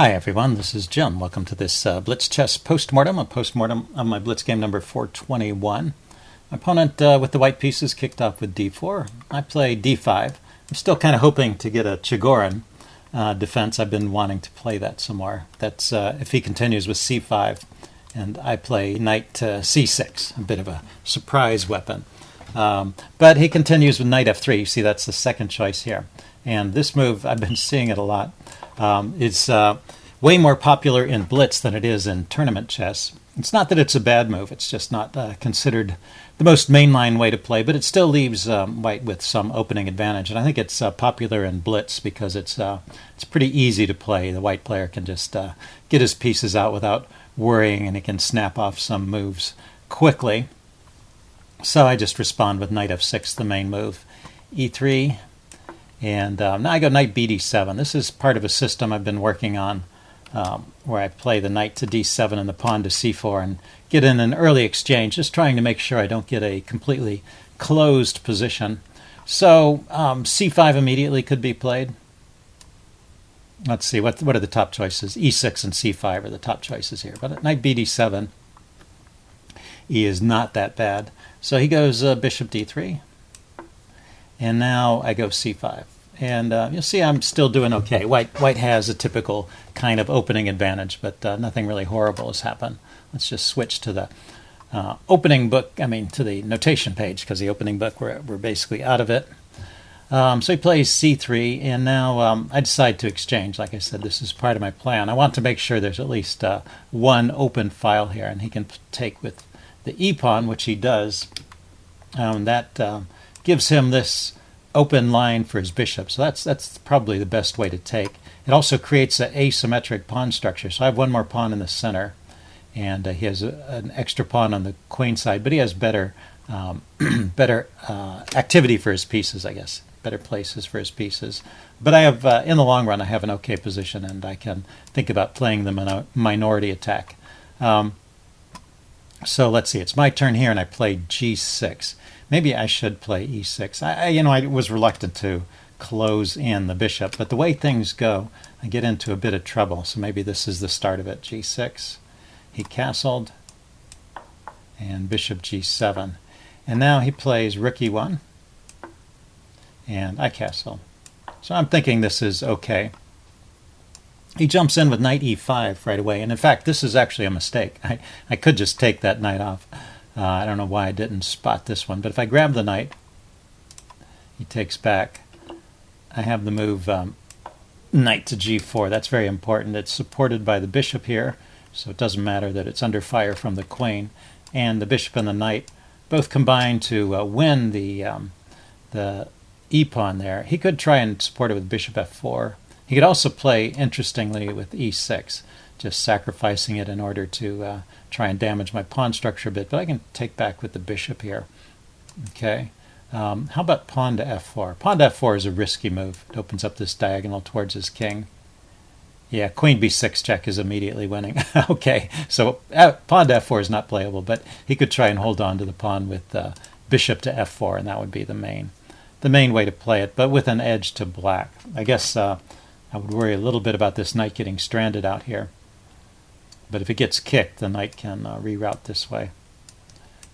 Hi everyone, this is Jim. Welcome to this Blitz chess postmortem, a postmortem of my Blitz game number 421. My opponent with the white pieces kicked off with d4. I play d5. I'm still kind of hoping to get a Chigorin defense. I've been wanting to play that some more. That's if he continues with c5, and I play knight to c6, a bit of a surprise weapon. But he continues with knight f3. You see, that's the second choice here. And this move, I've been seeing it a lot. It's way more popular in Blitz than it is in tournament chess. It's not that it's a bad move, it's just not considered the most mainline way to play, but it still leaves white with some opening advantage. And I think it's popular in Blitz because it's pretty easy to play. The white player can just get his pieces out without worrying, and he can snap off some moves quickly. So I just respond with knight f6, the main move, e3. And now I go knight bd7. This is part of a system I've been working on where I play the knight to d7 and the pawn to c4 and get in an early exchange, just trying to make sure I don't get a completely closed position. So c5 immediately could be played. Let's see, what are the top choices? e6 and c5 are the top choices here. But at knight bd7, e is not that bad. So he goes bishop d3. And now I go c5. And you'll see I'm still doing okay. White has a typical kind of opening advantage, but nothing really horrible has happened. Let's just switch to the opening book, to the notation page, because the opening book, we're basically out of it. So he plays c3, and now I decide to exchange. Like I said, this is part of my plan. I want to make sure there's at least one open file here, and he can take with the e-pawn, which he does. That gives him this open line for his bishop. So that's probably the best way to take. It also creates an asymmetric pawn structure. So I have one more pawn in the center, and he has an extra pawn on the queen side, but he has better activity for his pieces, I guess, better places for his pieces. But I have, in the long run, I have an okay position, and I can think about playing the minority attack. So let's see, it's my turn here, and I play g6. Maybe I should play e6. I was reluctant to close in the bishop, but the way things go, I get into a bit of trouble. So maybe this is the start of it. g6. He castled, and bishop g7. And now he plays rook e1, and I castle. So I'm thinking this is okay. He jumps in with knight e5 right away, and in fact, this is actually a mistake. I could just take that knight off. I don't know why I didn't spot this one, but if I grab the knight, he takes back. I have the move knight to g4. That's very important. It's supported by the bishop here, so it doesn't matter that it's under fire from the queen. And the bishop and the knight both combine to win the e-pawn there. He could try and support it with bishop f4. He could also play, interestingly, with e6, just sacrificing it in order to try and damage my pawn structure a bit, but I can take back with the bishop here. Okay. How about pawn to f4? Pawn to f4 is a risky move. It opens up this diagonal towards his king. Yeah, queen b6 check is immediately winning. Okay, so pawn to f4 is not playable, but he could try and hold on to the pawn with bishop to f4, and that would be the main way to play it, but with an edge to black. I guess I would worry a little bit about this knight getting stranded out here. But if it gets kicked, the knight can reroute this way.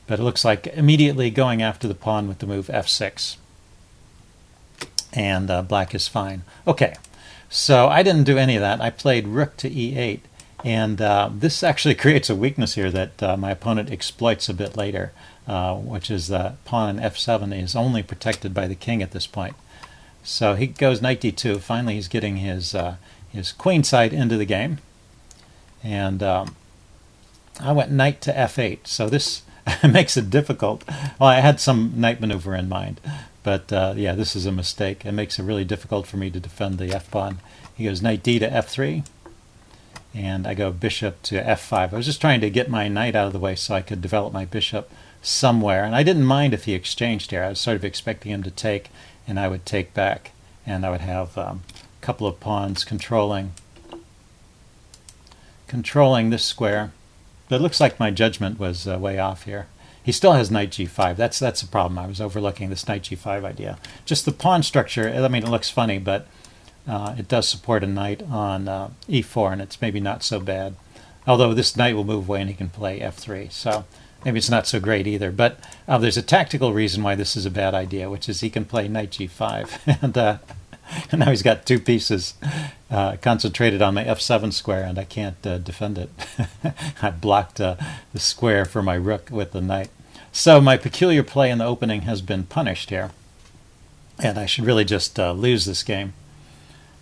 But it looks like immediately going after the pawn with the move f6. And black is fine. Okay, so I didn't do any of that. I played rook to e8. And this actually creates a weakness here that my opponent exploits a bit later, which is the pawn in f7 is only protected by the king at this point. So he goes knight d2. Finally, he's getting his queen side into the game. And I went knight to f8, so this makes it difficult. Well, I had some knight maneuver in mind, but yeah, this is a mistake. It makes it really difficult for me to defend the f-pawn. He goes knight d to f3, and I go bishop to f5. I was just trying to get my knight out of the way so I could develop my bishop somewhere, and I didn't mind if he exchanged here. I was sort of expecting him to take, and I would take back, and I would have a couple of pawns controlling this square. But it looks like my judgment was way off here. He still has knight g5. That's a problem. I was overlooking this knight g5 idea. Just the pawn structure, it looks funny, but it does support a knight on e4, and it's maybe not so bad. Although this knight will move away and he can play f3, so maybe it's not so great either. But there's a tactical reason why this is a bad idea, which is he can play knight g5, and now he's got two pieces concentrated on my f7 square, and I can't defend it. I blocked the square for my rook with the knight. So my peculiar play in the opening has been punished here, and I should really just lose this game.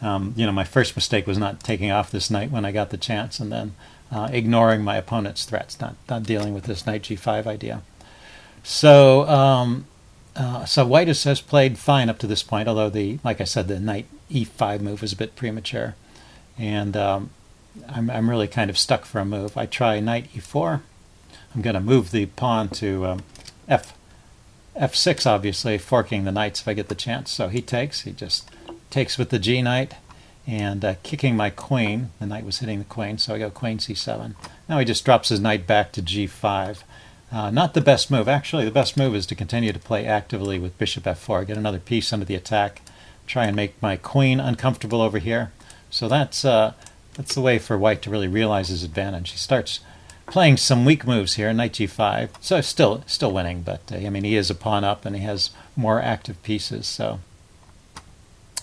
My first mistake was not taking off this knight when I got the chance, and then ignoring my opponent's threats, not dealing with this knight g5 idea. So so white has played fine up to this point, although like I said, the knight e5 move is a bit premature, and I'm really kind of stuck for a move. I try knight e4. I'm going to move the pawn to f6, obviously, forking the knights if I get the chance. So he takes. He just takes with the g knight and kicking my queen. The knight was hitting the queen, so I go queen c7. Now he just drops his knight back to g5. Not the best move. Actually, the best move is to continue to play actively with bishop f4, get another piece under the attack, try and make my queen uncomfortable over here. So that's the way for white to really realize his advantage. He starts playing some weak moves here, knight g5. So still winning, but I mean, he is a pawn up and he has more active pieces. So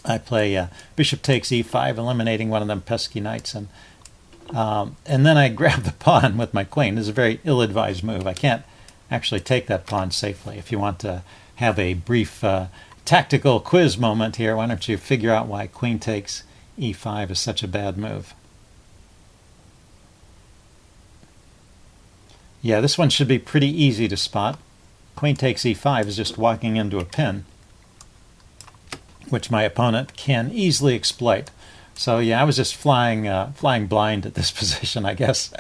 I play bishop takes e5, eliminating one of them pesky knights, and then I grab the pawn with my queen. This is a very ill-advised move. I can't actually take that pawn safely. If you want to have a brief tactical quiz moment here, why don't you figure out why queen takes e5 is such a bad move? Yeah, this one should be pretty easy to spot. Queen takes e5 is just walking into a pin, which my opponent can easily exploit. So yeah, I was just flying blind at this position, I guess.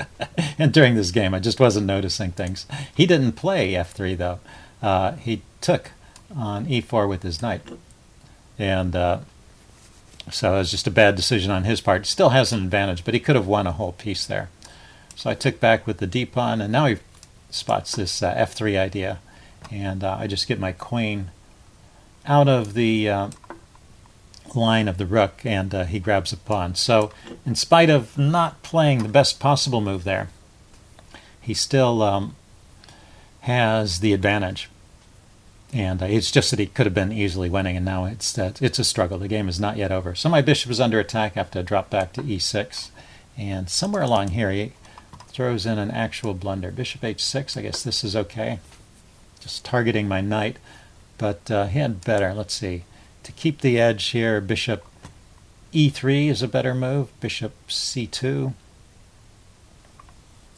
And during this game, I just wasn't noticing things. He didn't play f3 though. He took on e4 with his knight, and so it was just a bad decision on his part. Still has an advantage, but he could have won a whole piece there. So I took back with the d pawn, and now he spots this f3 idea, and I just get my queen out of the line of the rook, and he grabs a pawn. So in spite of not playing the best possible move there, he still has the advantage. And it's just that he could have been easily winning, and now it's a struggle. The game is not yet over. So my bishop is under attack. I have to drop back to e6, and somewhere along here he throws in an actual blunder. Bishop h6, I guess this is okay. Just targeting my knight, but he had better. Let's see. To keep the edge here, bishop e3 is a better move. Bishop c2.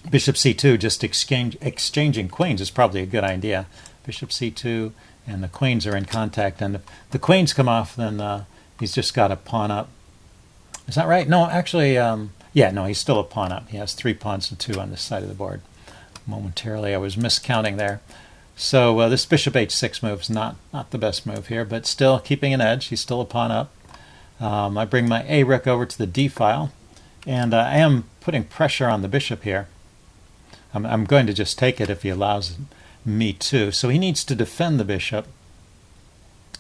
Bishop c2, just exchanging queens is probably a good idea. Bishop c2, and the queens are in contact. And if the queens come off, then he's just got a pawn up. Is that right? No, actually, yeah, no, he's still a pawn up. He has 3 pawns and 2 on this side of the board. Momentarily, I was miscounting there. So this bishop h6 move is not the best move here, but still keeping an edge. He's still a pawn up. I bring my a rook over to the d file, and I am putting pressure on the bishop here. I'm going to just take it if he allows me to. So he needs to defend the bishop,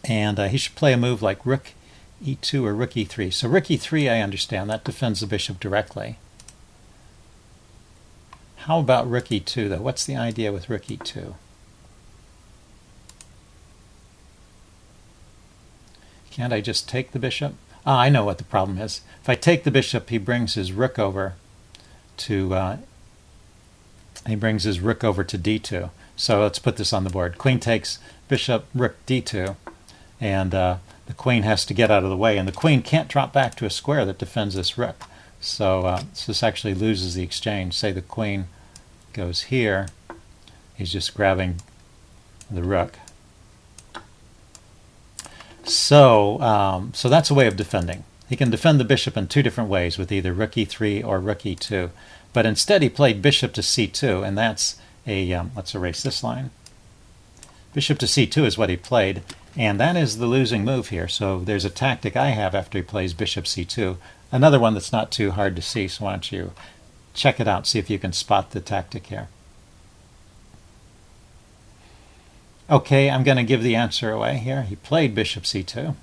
and he should play a move like rook e2 or rook e3. So rook e3, I understand, that defends the bishop directly. How about rook e2, though? What's the idea with rook e2? Can't I just take the bishop? I know what the problem is. If I take the bishop, he brings his rook over to d2. So let's put this on the board. Queen takes bishop, rook d2, and the queen has to get out of the way, and the queen can't drop back to a square that defends this rook. So this actually loses the exchange. Say the queen goes here, he's just grabbing the rook. So so that's a way of defending. He can defend the bishop in 2 different ways, with either rook e3 or rook e2. But instead he played bishop to c2, and that's a, let's erase this line. Bishop to c2 is what he played, and that is the losing move here. So there's a tactic I have after he plays bishop c2. Another one that's not too hard to see, so why don't you check it out, see if you can spot the tactic here. Okay, I'm going to give the answer away here. He played bishop c2.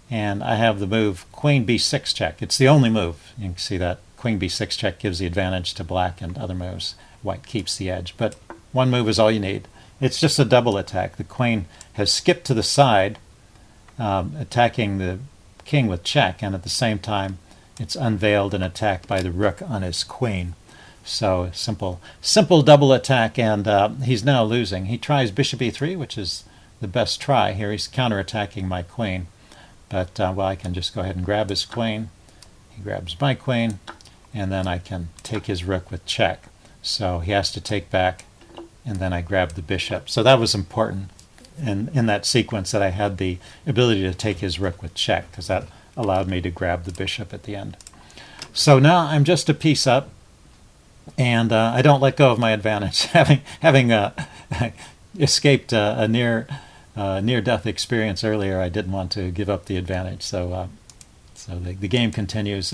and I have the move queen b6 check. It's the only move. You can see that queen b6 check gives the advantage to black, and other moves white keeps the edge. But one move is all you need. It's just a double attack. The queen has skipped to the side, attacking the king with check, and at the same time it's unveiled and attacked by the rook on his queen. So simple double attack, and he's now losing. He tries bishop e3, which is the best try here. He's counterattacking my queen, but well, I can just go ahead and grab his queen. He grabs my queen, and then I can take his rook with check. So he has to take back, and then I grab the bishop. So that was important in that sequence, that I had the ability to take his rook with check, because that allowed me to grab the bishop at the end. So now I'm just a piece up, and I don't let go of my advantage. having escaped a near-death experience earlier, I didn't want to give up the advantage. So the game continues.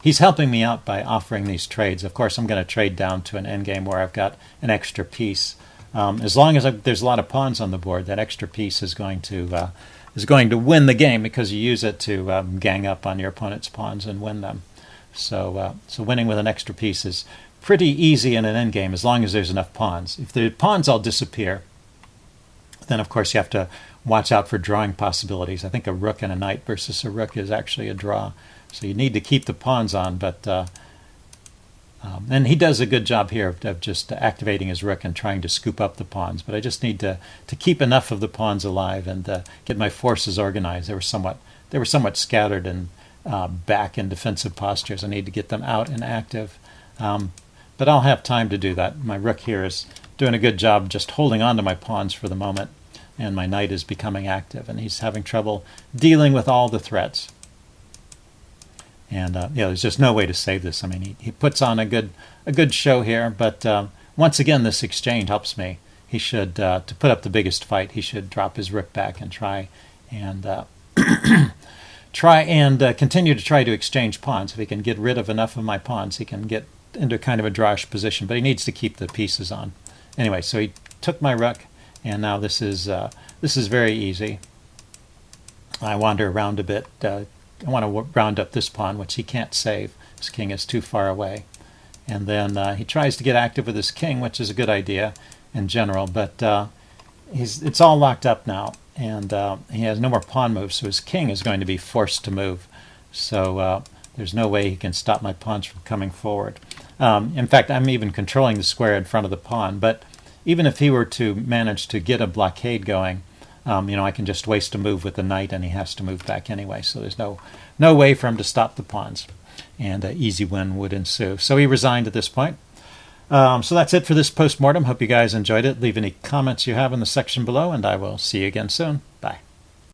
He's helping me out by offering these trades. Of course, I'm going to trade down to an endgame where I've got an extra piece. As long as there's a lot of pawns on the board, that extra piece is going to win the game, because you use it to gang up on your opponent's pawns and win them. So winning with an extra piece is pretty easy in an endgame, as long as there's enough pawns. If the pawns all disappear, then of course you have to watch out for drawing possibilities. I think a rook and a knight versus a rook is actually a draw. So you need to keep the pawns on, but and he does a good job here of just activating his rook and trying to scoop up the pawns. But I just need to keep enough of the pawns alive and get my forces organized. They were somewhat scattered and back in defensive postures. I need to get them out and active. But I'll have time to do that. My rook here is doing a good job just holding on to my pawns for the moment, and my knight is becoming active, and he's having trouble dealing with all the threats. And there's just no way to save this. I mean, he puts on a good show here, but once again, this exchange helps me. He should, to put up the biggest fight, he should drop his rook back and try and continue to try to exchange pawns. If he can get rid of enough of my pawns, he can get into kind of a drawish position, but he needs to keep the pieces on. Anyway, so he took my rook, and now this is very easy. I wander around a bit. I want to round up this pawn, which he can't save. His king is too far away. And then he tries to get active with his king, which is a good idea in general, but it's all locked up now, and he has no more pawn moves, so his king is going to be forced to move. So there's no way he can stop my pawns from coming forward. In fact, I'm even controlling the square in front of the pawn, but even if he were to manage to get a blockade going, I can just waste a move with the knight, and he has to move back anyway. So there's no way for him to stop the pawns, and an easy win would ensue. So he resigned at this point. So that's it for this postmortem. Hope you guys enjoyed it. Leave any comments you have in the section below, and I will see you again soon. Bye.